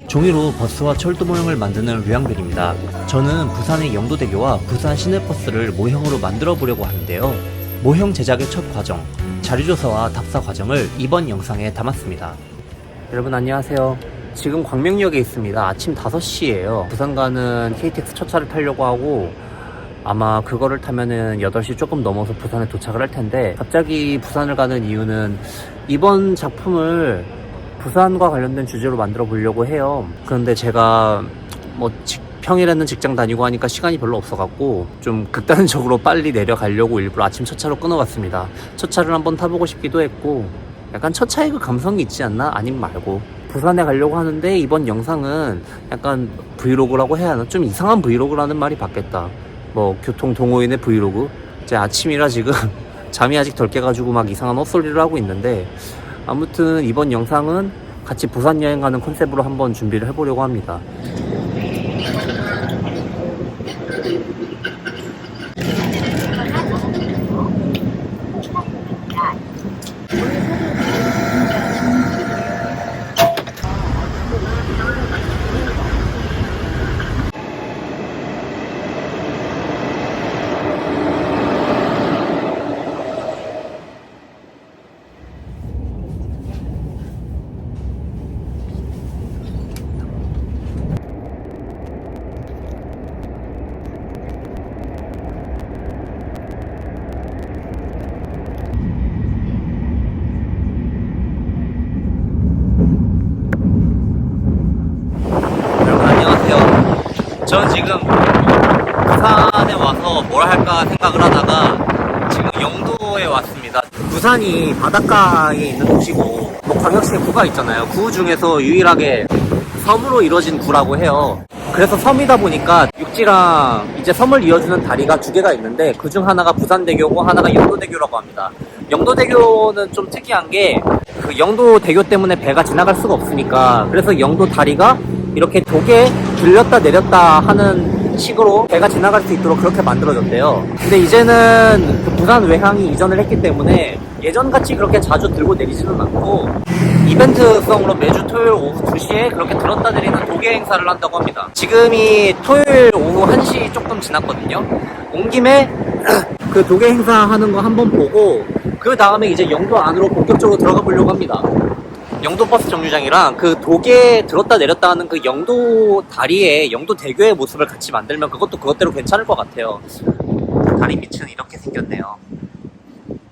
종이로 버스와 철도 모형을 만드는 류양별입니다. 저는 부산의 영도대교와 부산 시내버스를 모형으로 만들어 보려고 하는데요. 모형 제작의 첫 과정, 자료조사와 답사 과정을 이번 영상에 담았습니다. 여러분 안녕하세요. 지금 광명역에 있습니다. 아침 5시예요. 부산 가는 KTX 첫 차를 타려고 하고 아마 그거를 타면은 8시 조금 넘어서 부산에 도착을 할 텐데, 갑자기 부산을 가는 이유는 이번 작품을 부산과 관련된 주제로 만들어 보려고 해요. 그런데 제가 평일에는 직장 다니고 하니까 시간이 별로 없어갖고 좀 극단적으로 빨리 내려가려고 일부러 아침 첫 차로 끊어봤습니다. 첫 차를 한번 타보고 싶기도 했고, 약간 첫 차의 그 감성이 있지 않나? 아님 말고 부산에 가려고 하는데, 이번 영상은 약간 브이로그라고 해야 하나? 좀 이상한 브이로그라는 말이 받겠다. 교통 동호인의 브이로그? 이제 아침이라 지금 잠이 아직 덜 깨가지고 막 이상한 헛소리를 하고 있는데, 아무튼 이번 영상은 같이 부산 여행 가는 컨셉으로 한번 준비를 해보려고 합니다. 저는 지금 부산에 와서 뭘 할까 생각을 하다가 지금 영도에 왔습니다. 부산이 바닷가에 있는 도시고, 광역시에 구가 있잖아요. 구 중에서 유일하게 섬으로 이루어진 구라고 해요. 그래서 섬이다 보니까 육지랑 이제 섬을 이어주는 다리가 2개가 있는데, 그중 하나가 부산대교고 하나가 영도대교라고 합니다. 영도대교는 좀 특이한 게, 그 영도대교 때문에 배가 지나갈 수가 없으니까, 그래서 영도 다리가 이렇게 독에 들렸다 내렸다 하는 식으로 배가 지나갈 수 있도록 그렇게 만들어졌대요. 근데 이제는 그 부산 외항이 이전을 했기 때문에 예전같이 그렇게 자주 들고 내리지는 않고, 이벤트성으로 매주 토요일 오후 2시에 그렇게 들었다 내리는 도계 행사를 한다고 합니다. 지금이 토요일 오후 1시 조금 지났거든요. 온 김에 그 도계 행사 하는 거 한번 보고, 그 다음에 이제 영도 안으로 본격적으로 들어가 보려고 합니다. 영도 버스 정류장이랑 그 도계 들었다 내렸다 하는 그 영도 다리에 영도 대교의 모습을 같이 만들면 그것도 그것대로 괜찮을 것 같아요. 다리 밑은 이렇게 생겼네요.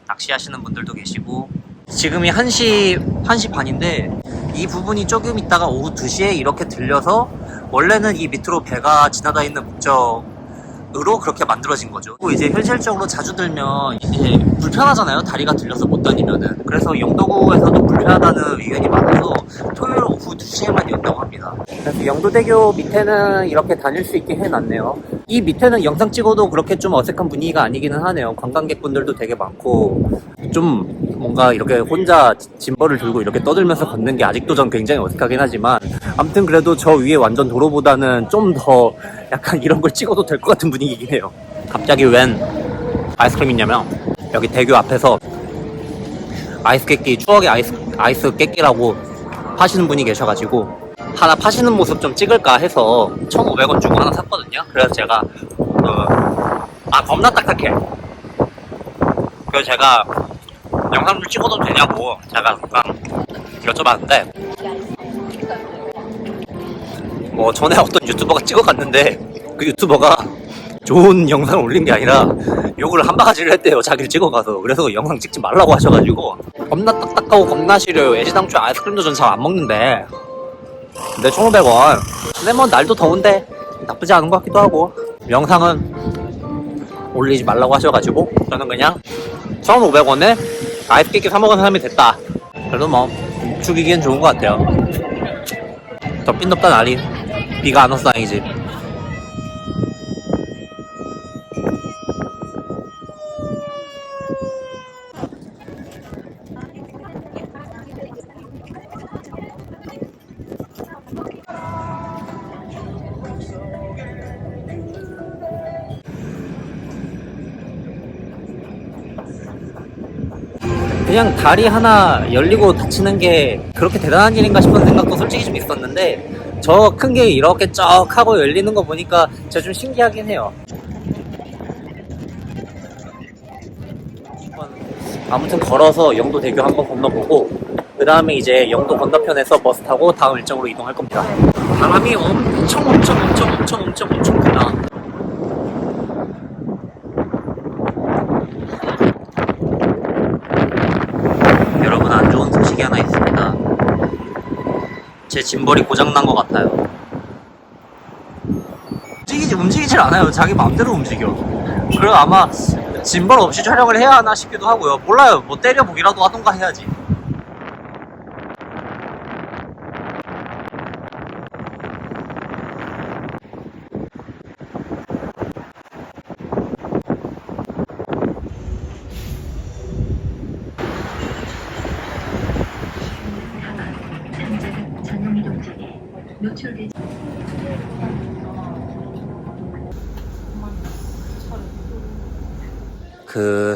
낚시하시는 분들도 계시고, 지금이 1시 반인데 이 부분이 조금 있다가 오후 2시에 이렇게 들려서, 원래는 이 밑으로 배가 지나다 있는 목적으로 그렇게 만들어진 거죠. 이제 현실적으로 자주 들면 이제 불편하잖아요. 다리가 들려서 못 다니면은. 그래서 영도구에서도 불편하다는 의견이 많아서 토요일 오후 2시에만 연다고 합니다. 그래서 영도대교 밑에는 이렇게 다닐 수 있게 해놨네요. 이 밑에는 영상 찍어도 그렇게 좀 어색한 분위기가 아니기는 하네요. 관광객분들도 되게 많고, 좀 뭔가 이렇게 혼자 짐벌을 들고 이렇게 떠들면서 걷는 게 아직도 전 굉장히 어색하긴 하지만, 아무튼 그래도 저 위에 완전 도로보다는 좀 더 약간 이런 걸 찍어도 될 것 같은 분위기긴 해요. 갑자기 웬 아이스크림 있냐면, 여기 대교 앞에서 아이스 깨끼, 추억의 아이스 깨끼라고 파시는 분이 계셔가지고 하나 파시는 모습 좀 찍을까 해서 1,500원 주고 하나 샀거든요. 그래서 제가 겁나 딱딱해. 그래서 제가 영상 좀 찍어도 되냐고 제가 잠깐 여쭤봤는데, 전에 어떤 유튜버가 찍어갔는데 그 유튜버가 좋은 영상을 올린 게 아니라 욕을 한 바가지를 했대요. 자기를 찍어가서. 그래서 영상 찍지 말라고 하셔가지고, 겁나 딱딱하고 겁나 시려요. 애시당초에 아이스크림도 전 잘 안 먹는데. 근데 1,500원. 근데 날도 더운데 나쁘지 않은 것 같기도 하고, 영상은 올리지 말라고 하셔가지고 저는 그냥 1,500원에 아이스 케이크 사 먹은 사람이 됐다. 그래도 죽이기엔 좋은 것 같아요. 덥긴 덥다 날이. 비가 안 와서 다행이지. 그냥 다리 하나 열리고 닫히는 게 그렇게 대단한 일인가 싶은 생각도 솔직히 좀 있었는데, 저 큰 게 이렇게 쩍 하고 열리는 거 보니까 진짜 좀 신기하긴 해요. 아무튼 걸어서 영도대교 한번 건너보고 그 다음에 이제 영도 건너편에서 버스 타고 다음 일정으로 이동할 겁니다. 바람이 엄청 크다. 여러분, 안 좋은 소식이 하나 있습니다. 제 짐벌이 고장난 것 같아요. 움직이질 않아요. 자기 마음대로 움직여. 그리고 아마 짐벌 없이 촬영을 해야 하나 싶기도 하고요. 몰라요. 뭐 때려보기라도 하던가 해야지.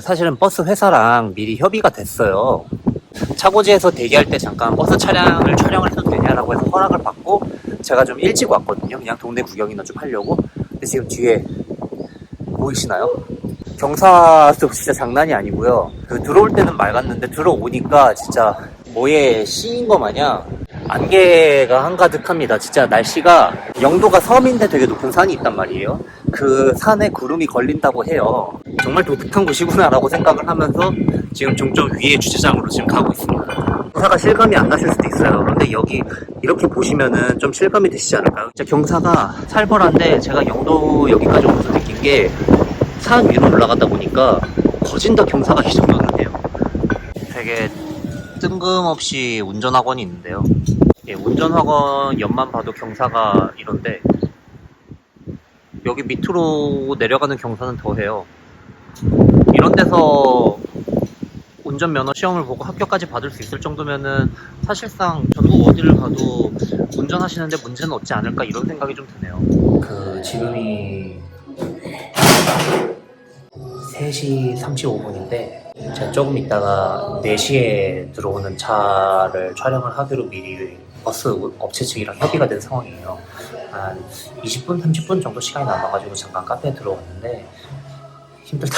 사실은 버스 회사랑 미리 협의가 됐어요. 차고지에서 대기할 때 잠깐 버스 차량을 촬영을 해도 되냐라고 해서 허락을 받고 제가 좀 일찍 왔거든요. 그냥 동네 구경이나 좀 하려고. 근데 지금 뒤에 보이시나요? 경사도 진짜 장난이 아니고요. 들어올 때는 맑았는데 들어오니까 진짜 뭐에 씌인 거 마냥 안개가 한가득합니다. 진짜 날씨가, 영도가 섬인데 되게 높은 산이 있단 말이에요. 그 산에 구름이 걸린다고 해요. 정말 독특한 곳이구나 라고 생각을 하면서 지금 종점 위에 주차장으로 지금 가고 있습니다. 경사가 실감이 안 나실 수도 있어요. 그런데 여기 이렇게 보시면은 좀 실감이 되시지 않을까요? 진짜 경사가 살벌한데, 제가 영도 여기까지 오면서 느낀 게 산 위로 올라가다 보니까 거진다 경사가 이 정도는 돼요. 되게 뜬금없이 운전학원이 있는데요. 예, 운전학원 옆만 봐도 경사가 이런데 여기 밑으로 내려가는 경사는 더해요. 이런 데서 운전면허 시험을 보고 합격까지 받을 수 있을 정도면은 사실상 전국 어디를 가도 운전하시는데 문제는 없지 않을까, 이런 생각이 좀 드네요. 지금이 3시 35분인데 제가 조금 있다가 4시에 들어오는 차를 촬영을 하기로 미리 버스 업체 측이랑 협의가 된 상황이에요. 한 20분, 30분 정도 시간이 남아가지고 잠깐 카페에 들어왔는데 힘들다.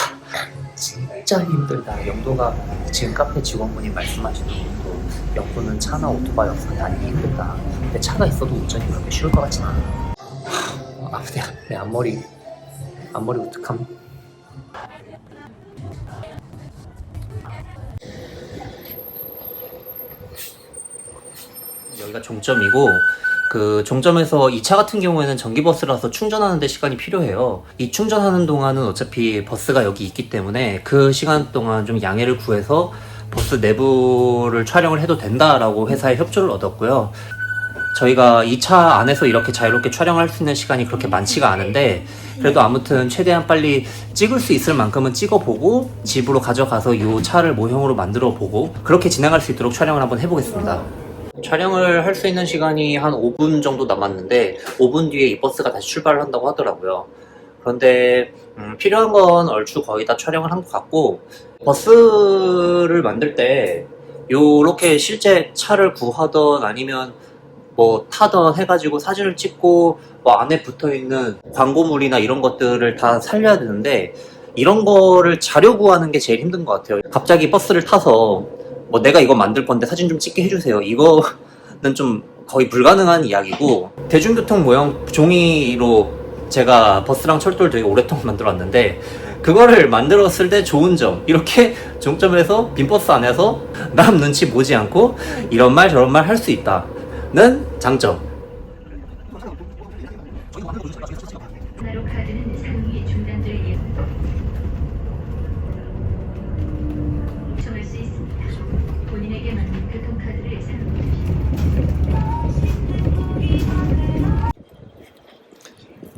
진짜 힘들다. 영도가 지금 카페 직원분이 말씀하시는 것도 영도는 차나 오토바이 없으면 다니기 힘들다. 근데 차가 있어도 운전이 그렇게 쉬울 것 같진 않아. 내 앞머리 어떡함? 여기가 종점이고, 종점에서 이 차 같은 경우에는 전기버스라서 충전하는 데 시간이 필요해요. 이 충전하는 동안은 어차피 버스가 여기 있기 때문에 그 시간 동안 좀 양해를 구해서 버스 내부를 촬영을 해도 된다라고 회사에 협조를 얻었고요. 저희가 이 차 안에서 이렇게 자유롭게 촬영할 수 있는 시간이 그렇게 많지가 않은데, 그래도 아무튼 최대한 빨리 찍을 수 있을 만큼은 찍어보고 집으로 가져가서 이 차를 모형으로 만들어보고 그렇게 진행할 수 있도록 촬영을 한번 해보겠습니다. 촬영을 할 수 있는 시간이 한 5분 정도 남았는데 5분 뒤에 이 버스가 다시 출발을 한다고 하더라고요. 그런데 필요한 건 얼추 거의 다 촬영을 한 것 같고, 버스를 만들 때 요렇게 실제 차를 구하던 아니면 뭐 타던 해가지고 사진을 찍고 뭐 안에 붙어있는 광고물이나 이런 것들을 다 살려야 되는데, 이런 거를 자료 구하는 게 제일 힘든 것 같아요. 갑자기 버스를 타서 뭐 내가 이거 만들 건데 사진 좀 찍게 해주세요, 이거는 좀 거의 불가능한 이야기고, 대중교통 모형 종이로 제가 버스랑 철도를 되게 오랫동안 만들었는데 그거를 만들었을 때 좋은 점, 이렇게 종점에서 빈 버스 안에서 남 눈치 보지 않고 이런 말 저런 말 할 수 있다는 장점.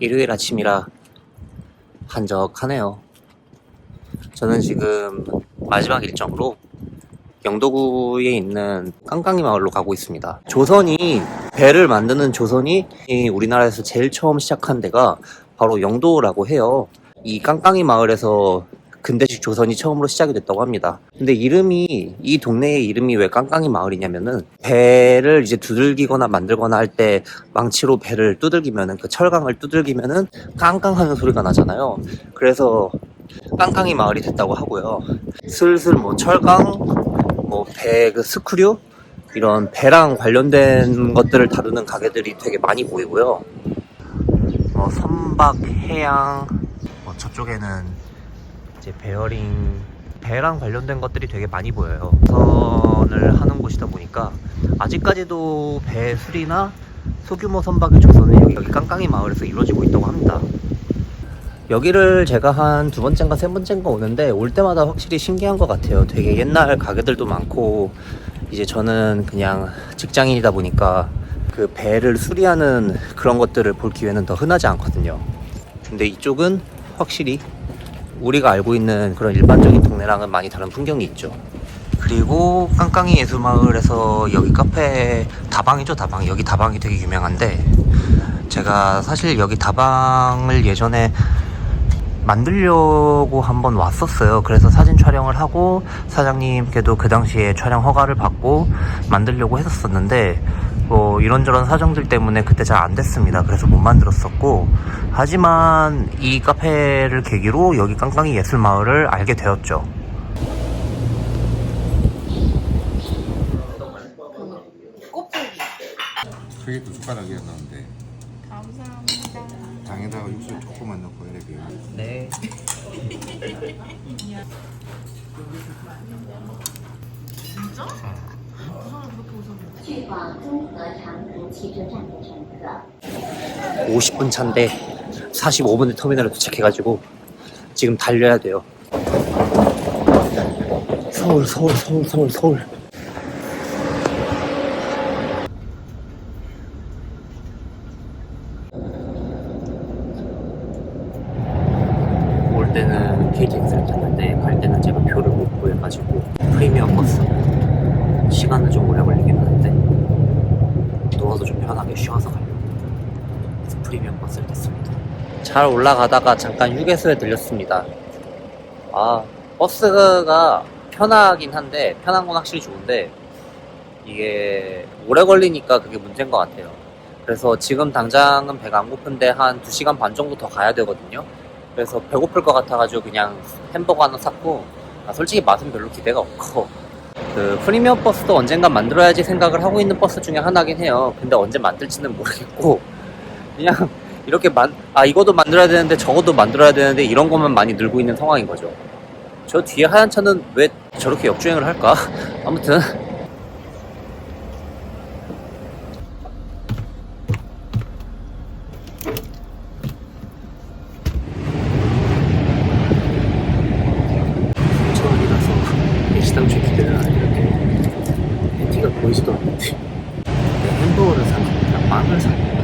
일요일 아침이라 한적하네요. 저는 지금 마지막 일정으로 영도구에 있는 깡깡이 마을로 가고 있습니다. 배를 만드는 조선이 우리나라에서 제일 처음 시작한 데가 바로 영도라고 해요. 이 깡깡이 마을에서 근대식 조선이 처음으로 시작이 됐다고 합니다. 근데 이 동네의 이름이 왜 깡깡이 마을이냐면은 배를 이제 두들기거나 만들거나 할 때 망치로 배를 두들기면은 그 철강을 두들기면은 깡깡하는 소리가 나잖아요. 그래서 깡깡이 마을이 됐다고 하고요. 슬슬 뭐 철강, 뭐 배 그 스크류 이런 배랑 관련된 것들을 다루는 가게들이 되게 많이 보이고요. 선박, 해양, 저쪽에는 이제 배랑 관련된 것들이 되게 많이 보여요. 선을 하는 곳이다 보니까 아직까지도 배 수리나 소규모 선박의 조선은 여기 깡깡이 마을에서 이루어지고 있다고 합니다. 여기를 제가 한 두 번째인가 세 번째인가 오는데 올 때마다 확실히 신기한 것 같아요. 되게 옛날 가게들도 많고 이제 저는 그냥 직장인이다 보니까 그 배를 수리하는 그런 것들을 볼 기회는 더 흔하지 않거든요. 근데 이쪽은 확실히 우리가 알고 있는 그런 일반적인 동네랑은 많이 다른 풍경이 있죠. 그리고 깡깡이 예술마을에서 여기 카페 다방이죠, 다방. 여기 다방이 되게 유명한데 제가 사실 여기 다방을 예전에 만들려고 한번 왔었어요. 그래서 사진 촬영을 하고 사장님께도 그 당시에 촬영 허가를 받고 만들려고 했었는데 뭐 이런저런 사정들 때문에 그때 잘 안 됐습니다. 그래서 못 만들었었고, 하지만 이 카페를 계기로 여기 깡깡이 예술마을을 알게 되었죠. 그게 두 숟가락이었는데 감사합니다. 당에다가 육수 조금만 넣고 이렇게. 네. 去往中和长途汽车站的乘客。 50분 차인데 45분에 터미널에 도착해가지고 지금 달려야 돼요. 서울. 올 때는 KTX를 탔는데 갈 때는 제가 표를 못 구해가지고 프리미엄 버스. 시간은 좀 오래 걸리긴 하는데 누워서 좀 편하게 쉬어서 가려고 그래서 프리미엄 버스를 탔습니다. 잘 올라가다가 잠깐 휴게소에 들렸습니다. 버스가 편하긴 한데 편한 건 확실히 좋은데 이게 오래 걸리니까 그게 문제인 것 같아요. 그래서 지금 당장은 배가 안 고픈데 한 2시간 반 정도 더 가야 되거든요. 그래서 배고플 것 같아가지고 그냥 햄버거 하나 샀고, 솔직히 맛은 별로 기대가 없고, 그 프리미엄 버스도 언젠간 만들어야지 생각을 하고 있는 버스 중에 하나긴 해요. 근데 언제 만들지는 모르겠고 그냥 이렇게 이것도 만들어야 되는데 저것도 만들어야 되는데 이런 것만 많이 늘고 있는 상황인 거죠. 저 뒤에 하얀 차는 왜 저렇게 역주행을 할까? 아무튼 시당초에 기대를 안 했는데 패티가 보이지도 않는데 내가 햄버거를 산 겁니다. 빵을 산 겁니다.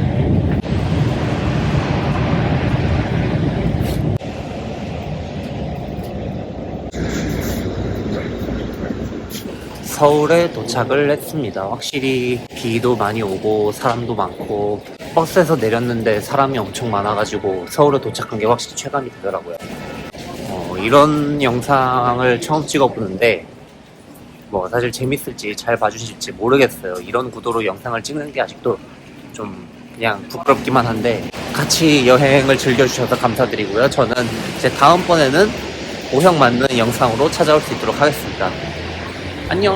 서울에 도착을 했습니다. 확실히 비도 많이 오고 사람도 많고 버스에서 내렸는데 사람이 엄청 많아가지고 서울에 도착한 게 확실히 체감이 되더라고요. 이런 영상을 처음 찍어보는데 사실 재밌을지 잘 봐주실지 모르겠어요. 이런 구도로 영상을 찍는 게 아직도 좀 그냥 부끄럽기만 한데 같이 여행을 즐겨주셔서 감사드리고요. 저는 이제 다음번에는 오형 맞는 영상으로 찾아올 수 있도록 하겠습니다. 안녕.